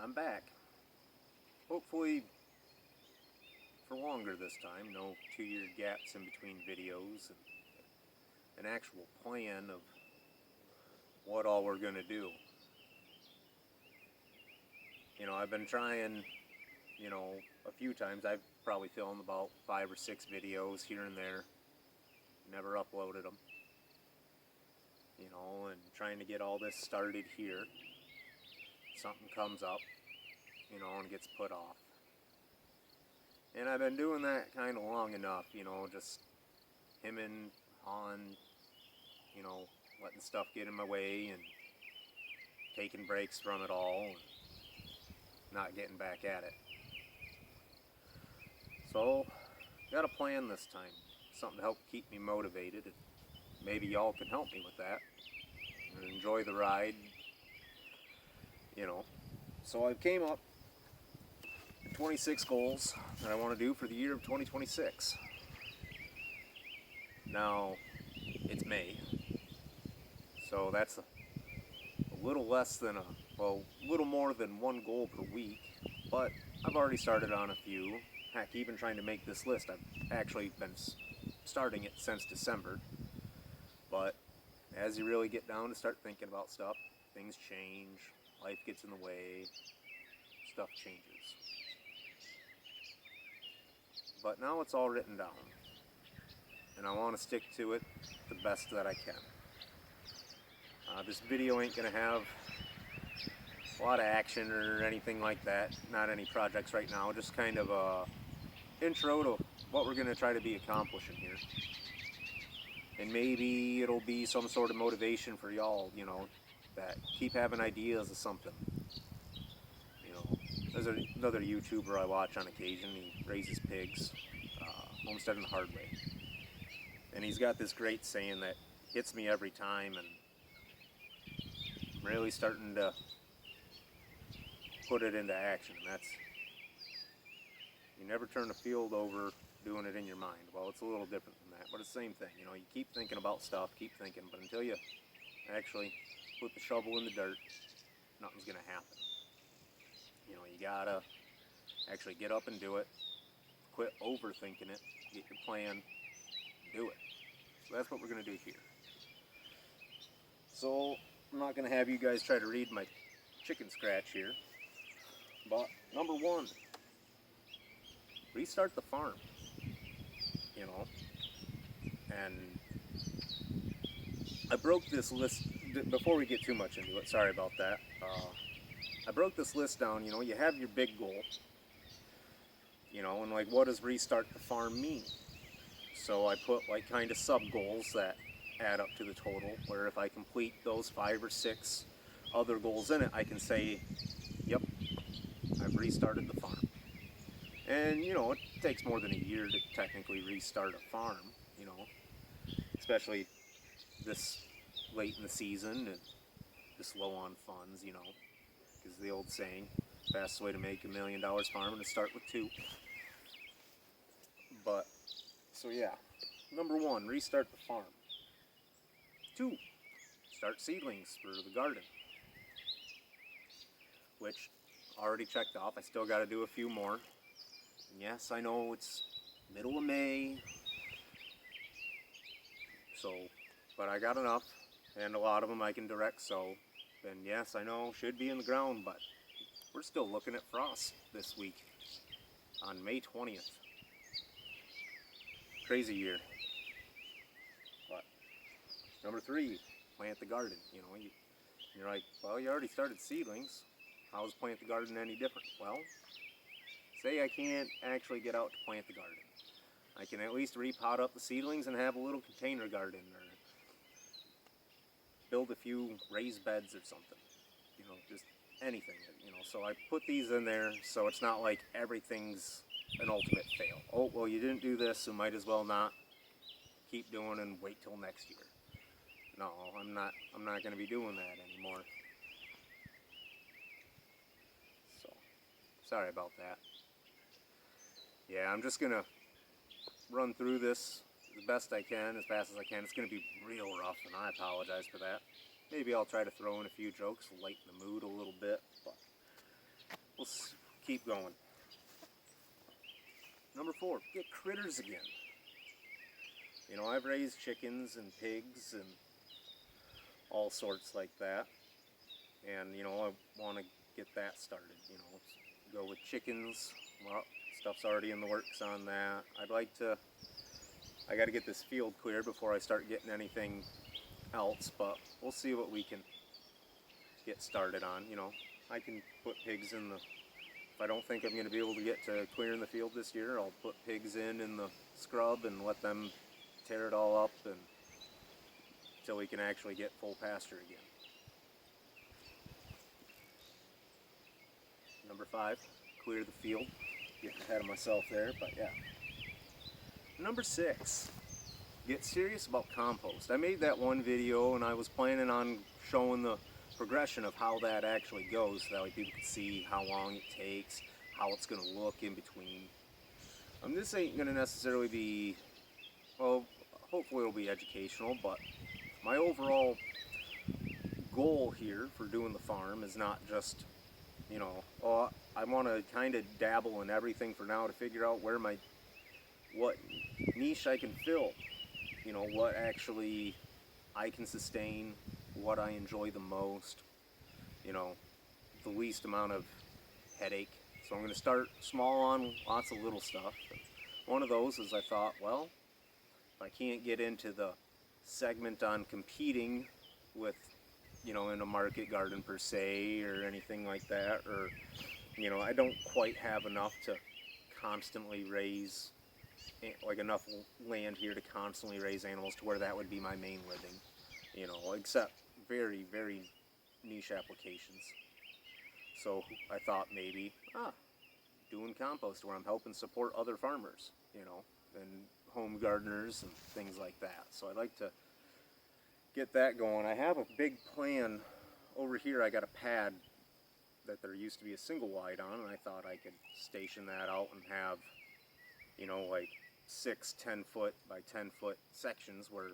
I'm back. Hopefully for longer this time. No 2-year gaps in between videos, and an actual plan of what all we're going to do. You know, I've been trying, a few times. I've probably filmed about 5 or 6 videos here and there. Never uploaded them. And trying to get all this started here. Something comes up, and gets put off. And I've been doing that kind of long enough, just hemming on, letting stuff get in my way and taking breaks from it all and not getting back at it. So, got a plan this time. Something to help keep me motivated. And maybe y'all can help me with that. And enjoy the ride. So I came up with 26 goals that I want to do for the year of 2026. Now, it's May. So that's a little less than little more than one goal per week. But I've already started on a few. Heck, even trying to make this list, I've actually been starting it since December. But as you really get down to start thinking about stuff, things change, life gets in the way, stuff changes. But now it's all written down, and I want to stick to it the best that I can. This video ain't going to have a lot of action or anything like that, not any projects right now, just kind of a intro to what we're going to try to be accomplishing here. And maybe it'll be some sort of motivation for y'all, that keep having ideas of something. There's another YouTuber I watch on occasion. He raises pigs, homesteading the hard way. And he's got this great saying that hits me every time, and I'm really starting to put it into action. And that's, you never turn a field over doing it in your mind. Well, it's a little different than that, but it's the same thing. You keep thinking about stuff, keep thinking, but until you actually put the shovel in the dirt, nothing's going to happen. You gotta actually get up and do it, quit overthinking it, get your plan, do it. So that's what we're going to do here. So I'm not going to have you guys try to read my chicken scratch here, but number 1, restart the farm. And I broke this list, before we get too much into it, sorry about that. I broke this list down. You have your big goal, and what does restart the farm mean? So I put kind of sub goals that add up to the total, where if I complete those 5 or 6 other goals in it, I can say, yep, I've restarted the farm. And it takes more than a year to technically restart a farm, especially this late in the season and this low on funds, because the old saying, fastest way to make $1 million farming is start with 2. But, so yeah, number 1, restart the farm. 2, start seedlings for the garden, which already checked off. I still got to do a few more. And yes, I know it's middle of May, but I got enough, and a lot of them I can direct sow. And yes, I know, should be in the ground, but we're still looking at frost this week on May 20th. Crazy year. But number 3, plant the garden. You're like, well, you already started seedlings. How's plant the garden any different? Well, say I can't actually get out to plant the garden. I can at least repot up the seedlings and have a little container garden, or build a few raised beds or something. Just anything. So I put these in there so it's not like everything's an ultimate fail. Oh, well, you didn't do this, so might as well not keep doing and wait till next year. No, I'm not going to be doing that anymore. So, sorry about that. Yeah, I'm just going to run through this as best I can, as fast as I can. It's going to be real rough, and I apologize for that. Maybe I'll try to throw in a few jokes, lighten the mood a little bit, but we'll keep going. Number 4, get critters again. You know, I've raised chickens and pigs and all sorts like that. And, you know, I want to get that started, you know, go with chickens. Well, stuff's already in the works on that. I got to get this field cleared before I start getting anything else, but we'll see what we can get started on. You know, I can put pigs in the, if I don't think I'm going to be able to get to clearing the field this year, I'll put pigs in the scrub and let them tear it all up and until we can actually get full pasture again. Number 5, clear the field. Getting ahead of myself there, but yeah. Number 6, get serious about compost. I made that one video and I was planning on showing the progression of how that actually goes so that way people can see how long it takes, how it's going to look in between. This ain't going to necessarily be, well, hopefully it'll be educational, but my overall goal here for doing the farm is not just, you know, oh, I want to kind of dabble in everything for now to figure out what niche I can fill, you know, what actually I can sustain, what I enjoy the most, you know, the least amount of headache. So I'm going to start small on lots of little stuff. One of those is I thought, well, if I can't get into the segment on competing with, you know, in a market garden per se or anything like that, or, you know, I don't quite have enough to constantly raise, like enough land here to constantly raise animals to where that would be my main living, you know, except very, very niche applications. So I thought maybe, doing compost where I'm helping support other farmers, you know, and home gardeners and things like that. So I'd like to get that going. I have a big plan over here. I got a pad that there used to be a single wide on, and I thought I could station that out and have, you know, like 6 10-foot by 10-foot sections where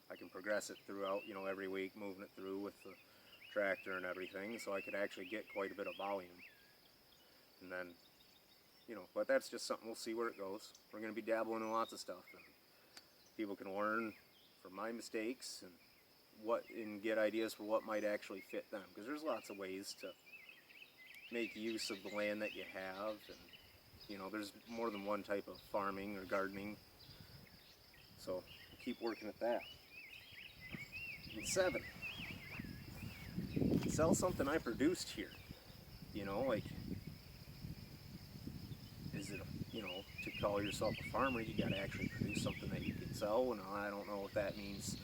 I can progress it throughout, you know, every week, moving it through with the tractor and everything, so I could actually get quite a bit of volume. And then, you know, but that's just something, we'll see where it goes. We're going to be dabbling in lots of stuff, and people can learn from my mistakes and get ideas for what might actually fit them, because there's lots of ways to make use of the land that you have, and you know, there's more than one type of farming or gardening, so keep working at that. And 7, sell something I produced here. You know, like, is it, you know, to call yourself a farmer, you got to actually produce something that you can sell. And I don't know what that means,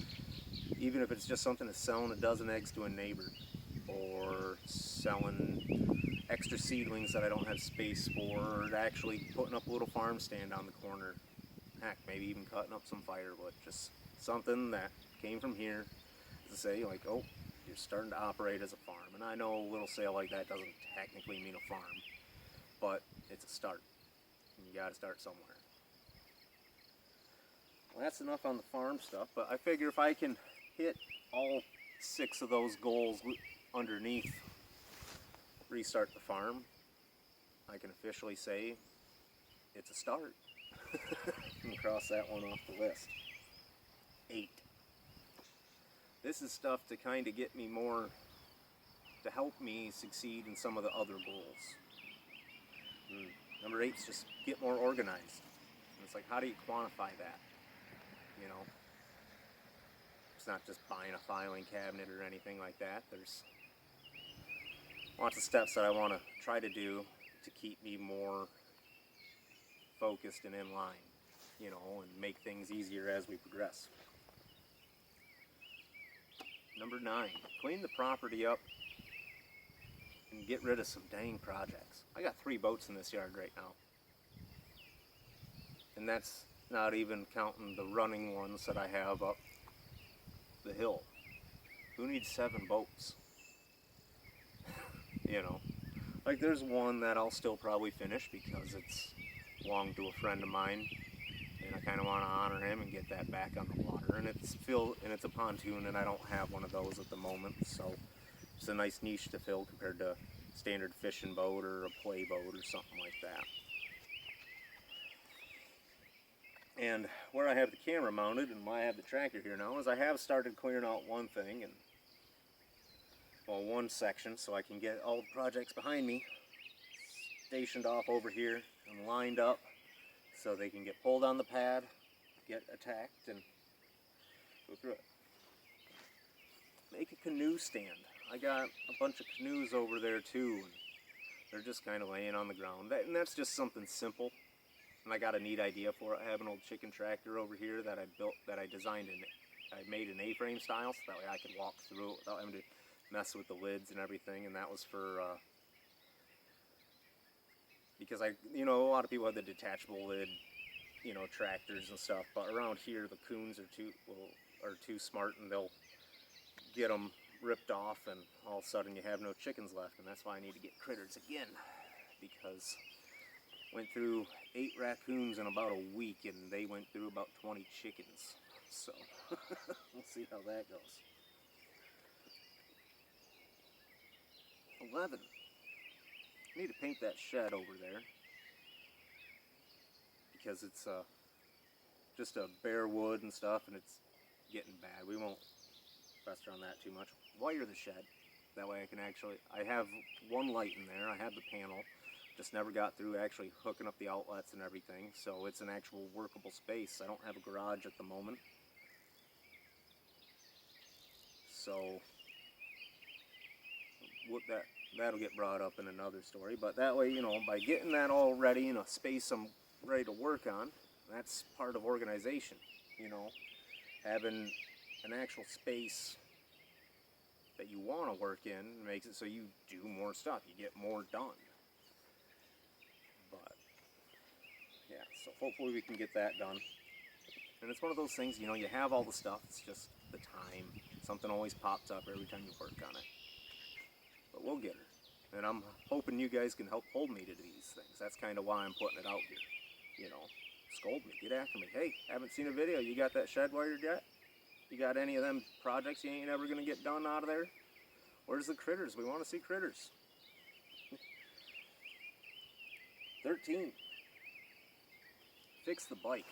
even if it's just something that's selling a dozen eggs to a neighbor, or selling extra seedlings that I don't have space for, or actually putting up a little farm stand on the corner. Heck, maybe even cutting up some firewood. Just something that came from here to say, like, oh, you're starting to operate as a farm. And I know a little sale like that doesn't technically mean a farm, but it's a start. And you got to start somewhere. Well, that's enough on the farm stuff, but I figure if I can hit all 6 of those goals underneath restart the farm, I can officially say it's a start. And cross that one off the list. 8. This is stuff to kind of get me more, to help me succeed in some of the other goals. Number 8 is just get more organized. And it's like, how do you quantify that? You know, it's not just buying a filing cabinet or anything like that. There's lots of steps that I want to try to do to keep me more focused and in line, you know, and make things easier as we progress. Number 9, clean the property up and get rid of some dang projects. I got 3 boats in this yard right now. And that's not even counting the running ones that I have up the hill. Who needs 7 boats? You know, like there's one that I'll still probably finish because it's belonged to a friend of mine, and I kind of want to honor him and get that back on the water. And it's a pontoon, and I don't have one of those at the moment, so it's a nice niche to fill compared to standard fishing boat or a play boat or something like that. And where I have the camera mounted and why I have the tractor here now is I have started clearing out one thing, and well, one section, so I can get all the projects behind me stationed off over here and lined up so they can get pulled on the pad, get attacked, and go through it. Make a canoe stand. I got a bunch of canoes over there too, and they're just kind of laying on the ground. And that's just something simple. And I got a neat idea for it. I have an old chicken tractor over here that I built, that I designed in, I made an A-frame style, so that way I could walk through it without having to mess with the lids and everything. And that was for, because a lot of people have the detachable lid, tractors and stuff. But around here, the coons are too smart, and they'll get them ripped off, and all of a sudden you have no chickens left. And that's why I need to get critters again, because went through 8 raccoons in about a week, and they went through about 20 chickens. So we'll see how that goes. 11. I need to paint that shed over there because it's just a bare wood and stuff, and it's getting bad. We won't fester on that too much. Wire the shed. That way I have one light in there. I have the panel. Just never got through actually hooking up the outlets and everything, so it's an actual workable space. I don't have a garage at the moment, so that'll get brought up in another story. But that way, by getting that all ready in a space I'm ready to work on, that's part of organization. Having an actual space that you want to work in makes it so you do more stuff, you get more done. But yeah, so hopefully we can get that done. And it's one of those things, you have all the stuff, it's just the time. Something always pops up every time you work on it. But we'll get her. And I'm hoping you guys can help hold me to these things. That's kind of why I'm putting it out here. Scold me, get after me. Hey, haven't seen a video. You got that shed wired yet? You got any of them projects you ain't ever going to get done out of there? Where's the critters? We want to see critters. 13. Fix the bike.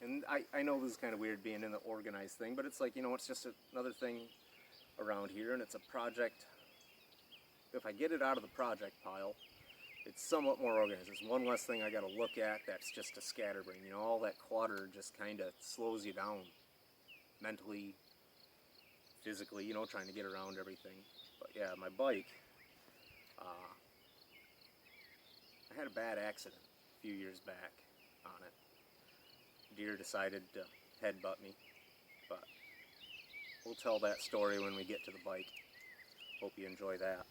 And I know this is kind of weird being in the organized thing, but it's like, it's just another thing around here, and it's a project. If I get it out of the project pile, it's somewhat more organized. It's one less thing I got to look at that's just a scatterbrain. All that clutter just kind of slows you down mentally, physically, trying to get around everything. But yeah, my bike, I had a bad accident a few years back on it. Deer decided to headbutt me, but we'll tell that story when we get to the bike. Hope you enjoy that.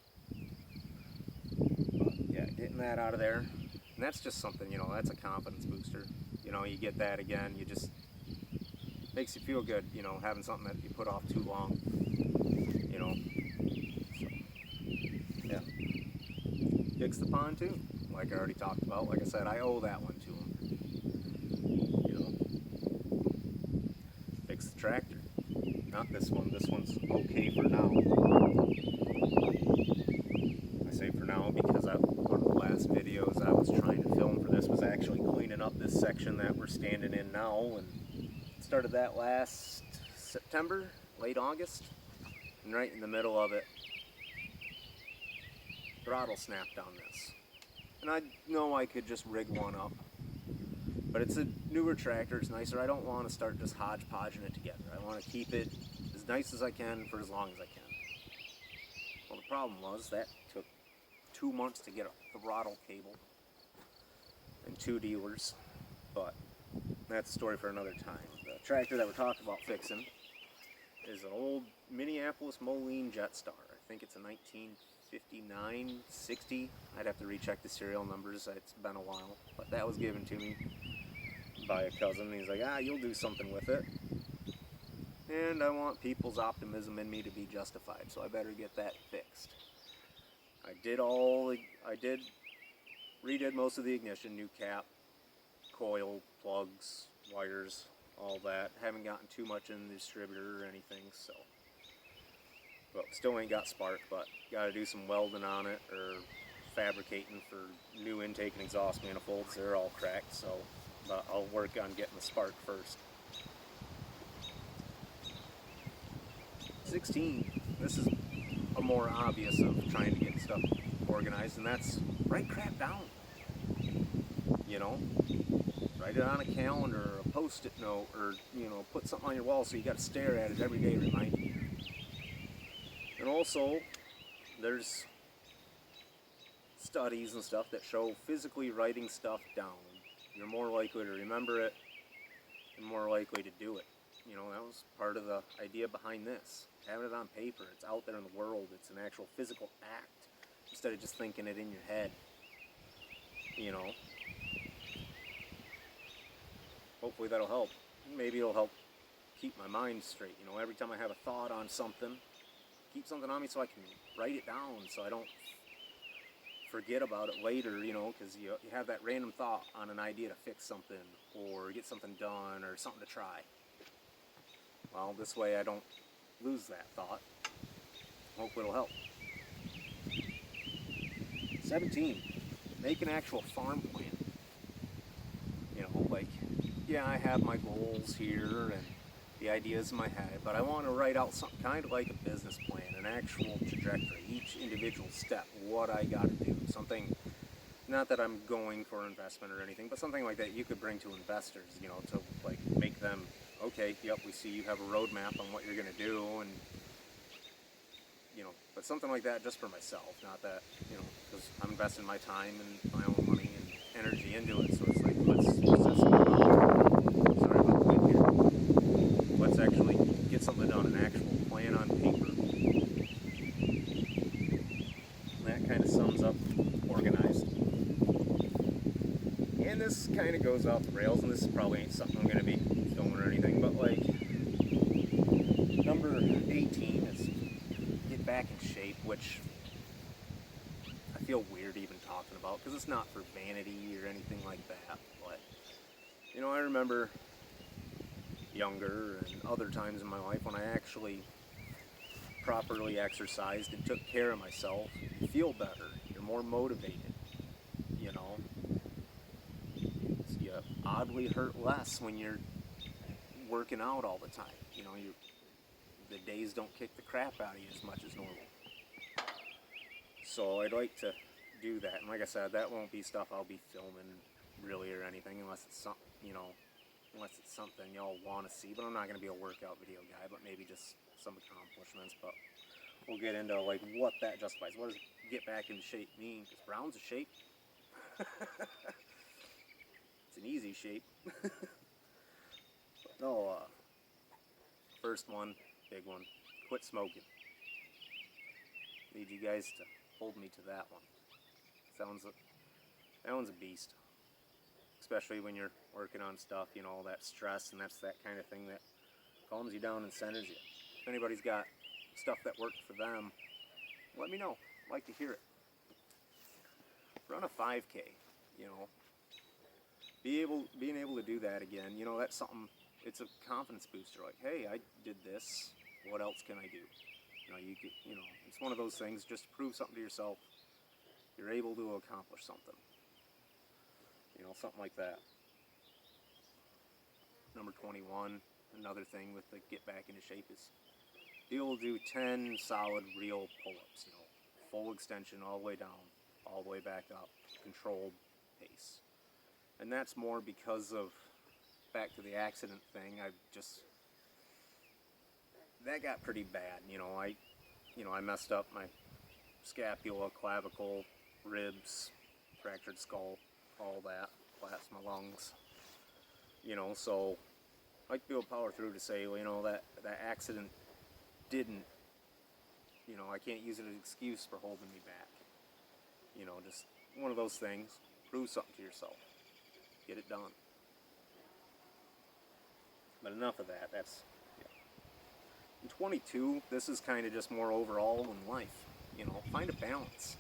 But yeah, getting that out of there, and that's just something, that's a confidence booster. You get that again, you just makes you feel good, having something that you put off too long, So, yeah. Fix the pontoon, like I already talked about. Like I said, I owe that one to him. Fix the tractor. Not this one. This one's okay for now. I say for now because one of the last videos I was trying to film for this was actually cleaning up this section that we're standing in now, and started that last September, late August, and right in the middle of it, throttle snapped on this. And I know I could just rig one up, but it's a newer tractor, it's nicer. I don't want to start just hodgepodging it together. I want to keep it as nice as I can for as long as I can. Well, the problem was that took 2 months to get a throttle cable and 2 dealers, but that's a story for another time. The tractor that we're talking about fixing is an old Minneapolis Moline Jetstar. I think it's a 1959, 60. I'd have to recheck the serial numbers. It's been a while. But that was given to me by a cousin. He's like, you'll do something with it. And I want people's optimism in me to be justified, so I better get that fixed. I redid most of the ignition, new cap, coil, plugs, wires, all that. Haven't gotten too much in the distributor or anything, so. but still ain't got spark, but got to do some welding on it or fabricating for new intake and exhaust manifolds. They're all cracked, so but I'll work on getting the spark first. 16, this is a more obvious of trying to get stuff organized, and that's write crap down. You know, write it on a calendar or a post-it note, or put something on your wall so you got to stare at it every day reminding you. And also, there's studies and stuff that show physically writing stuff down, you're more likely to remember it and more likely to do it. That was part of the idea behind this. Having it on paper, it's out there in the world, it's an actual physical act instead of just thinking it in your head. Hopefully that'll help. Maybe it'll help keep my mind straight. Every time I have a thought on something, keep something on me so I can write it down so I don't forget about it later, because you have that random thought on an idea to fix something or get something done or something to try. Well, this way I don't lose that thought. Hopefully it'll help. 17, make an actual farm plan. I have my goals here and the ideas in my head, but I want to write out something kind of like a business plan, an actual trajectory, each individual step, what I got to do. Something, not that I'm going for investment or anything, but something like that you could bring to investors, to make them, okay, yep, we see you have a roadmap on what you're going to do, and but something like that just for myself, not that, because I'm investing my time and my own money and energy into it, so it's like, let's actually get something done, an actual plan on paper. And that kind of sums up organized. And this kind of goes off the rails, and this probably ain't something I'm going to be filming or anything, but number 18 is get back in shape, which I feel weird even talking about because it's not for vanity or anything like that, but I remember younger and other times in my life when I actually properly exercised and took care of myself, you feel better, you're more motivated, you oddly hurt less when you're working out all the time, the days don't kick the crap out of you as much as normal. So I'd like to do that, and like I said, that won't be stuff I'll be filming really or anything unless it's something, unless it's something y'all want to see, but I'm not going to be a workout video guy, but maybe just some accomplishments, but we'll get into what that justifies. What does get back into shape mean? Because Brown's a shape. It's an easy shape. But no, first one, big one, quit smoking. Need you guys to hold me to that one. That one's a beast. Especially when you're working on stuff, all that stress, and that's that kind of thing that calms you down and centers you. If anybody's got stuff that worked for them, let me know. I'd like to hear it. Run a 5K, being able to do that again, that's something, it's a confidence booster. Like, hey, I did this, what else can I do? It's one of those things, just to prove something to yourself, you're able to accomplish something. Something like that. Number 21, another thing with the get back into shape is be able to do 10 solid real pull-ups, full extension all the way down, all the way back up, controlled pace. And that's more because of, back to the accident thing, that got pretty bad, I messed up my scapula, clavicle, ribs, fractured skull, all that, collapsed my lungs, so I like to be able to power through to say, that accident didn't, I can't use it as an excuse for holding me back, just one of those things, prove something to yourself, get it done. But enough of that, In 22, this is kind of just more overall in life, find a balance.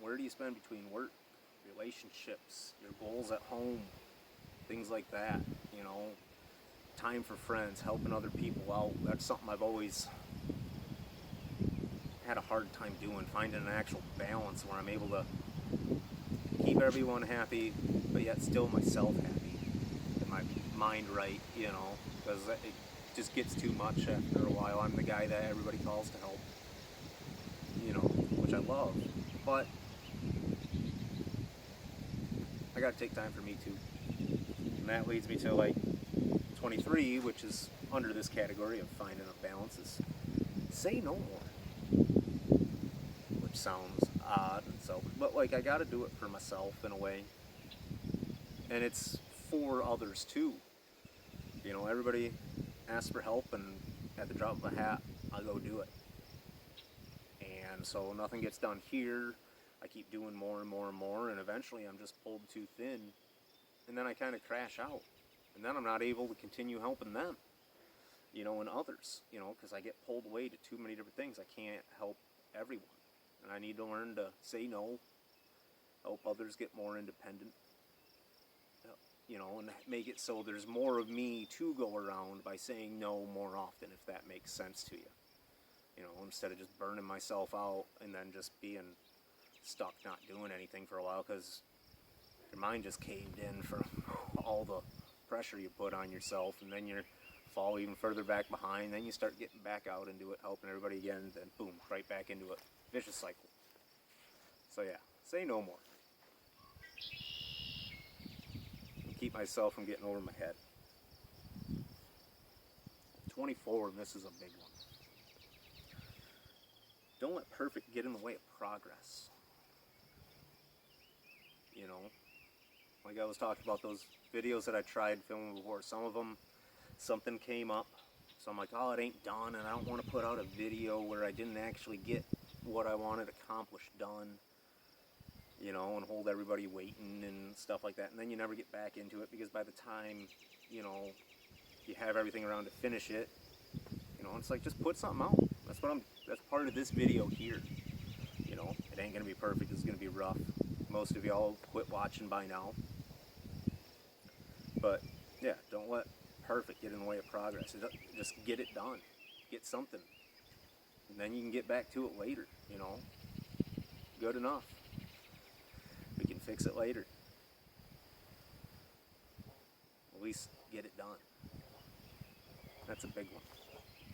Where do you spend between work, relationships, your goals at home, things like that, time for friends, helping other people out. That's something I've always had a hard time doing, finding an actual balance where I'm able to keep everyone happy, but yet still myself happy, and my mind right, you know, because it just gets too much after a while. I'm the guy that everybody calls to help, you know, which I love, but I gotta take time for me too. And that leads me to like 23, which is under this category of finding a balance, is say no more. Which sounds odd and selfish, but like I gotta do it for myself in a way. And it's for others too. You know, everybody asks for help, and at the drop of a hat, I go do it. And so nothing gets done here. I keep doing more and more and more, and eventually I'm just pulled too thin, and then I kind of crash out, and then I'm not able to continue helping them, you know, and others, you know, because I get pulled away to too many different things. I can't help everyone, and I need to learn to say no, help others get more independent, you know, and make it so there's more of me to go around by saying no more often, if that makes sense to you. You know, instead of just burning myself out and then just being stuck not doing anything for a while, because your mind just caved in from all the pressure you put on yourself, and then you fall even further back behind, then you start getting back out into it, helping everybody again, then boom, right back into a vicious cycle. So yeah, say no more. And keep myself from getting over my head. 24, and this is a big one. Don't let perfect get in the way of progress. You know, like I was talking about those videos that I tried filming before. Some of them, something came up, so I'm like, oh, it ain't done, and I don't want to put out a video where I didn't actually get what I wanted accomplished done, you know, and hold everybody waiting and stuff like that. And then you never get back into it, because by the time, you know, you have everything around to finish it, you know, it's like, just put something out. That's part of this video here. You know, it ain't gonna be perfect, it's gonna be rough. Most of y'all quit watching by now. But yeah, don't let perfect get in the way of progress. Just get it done. Get something. And then you can get back to it later, you know. Good enough. We can fix it later. At least get it done. That's a big one.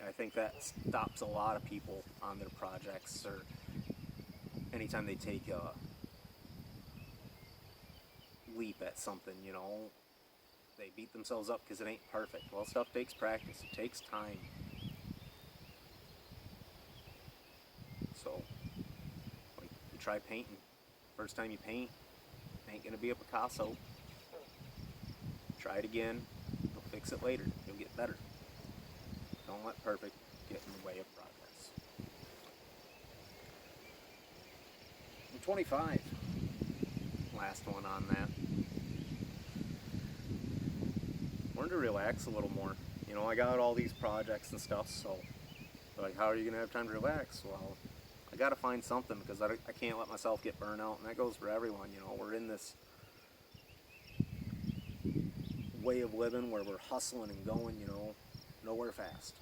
I think that stops a lot of people on their projects, or anytime they take a leap at something, you know. They beat themselves up because it ain't perfect. Well, stuff takes practice. It takes time. So, like, you try painting. First time you paint, ain't gonna be a Picasso. Try it again. You'll fix it later. You'll get better. Don't let perfect get in the way of progress. I'm 25. Last one on that. Learn to relax a little more. You know, I got all these projects and stuff, so like, how are you gonna have time to relax? Well, I gotta find something, because I can't let myself get burnt out, and that goes for everyone. You know, we're in this way of living where we're hustling and going, you know, nowhere fast.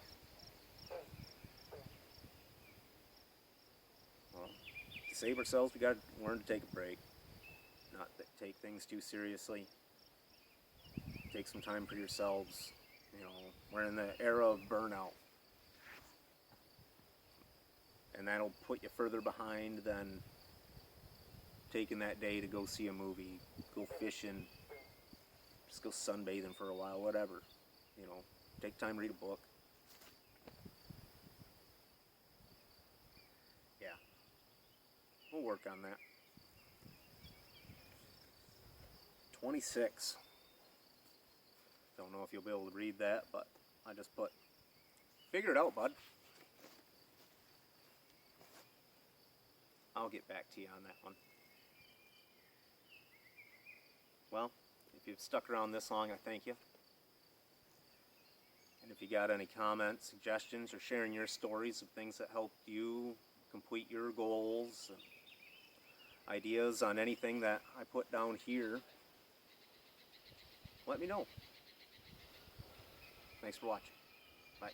Well, to save ourselves, we gotta learn to take a break, not take things too seriously. Take some time for yourselves. You know, we're in the era of burnout, and that'll put you further behind than taking that day to go see a movie, go fishing, just go sunbathing for a while, whatever. You know, take time to read a book. Yeah, we'll work on that. 26. Don't know if you'll be able to read that, but I just put, figure it out, bud. I'll get back to you on that one. Well, if you've stuck around this long, I thank you. And if you got any comments, suggestions, or sharing your stories of things that helped you complete your goals, and ideas on anything that I put down here, let me know. Thanks for watching. Bye.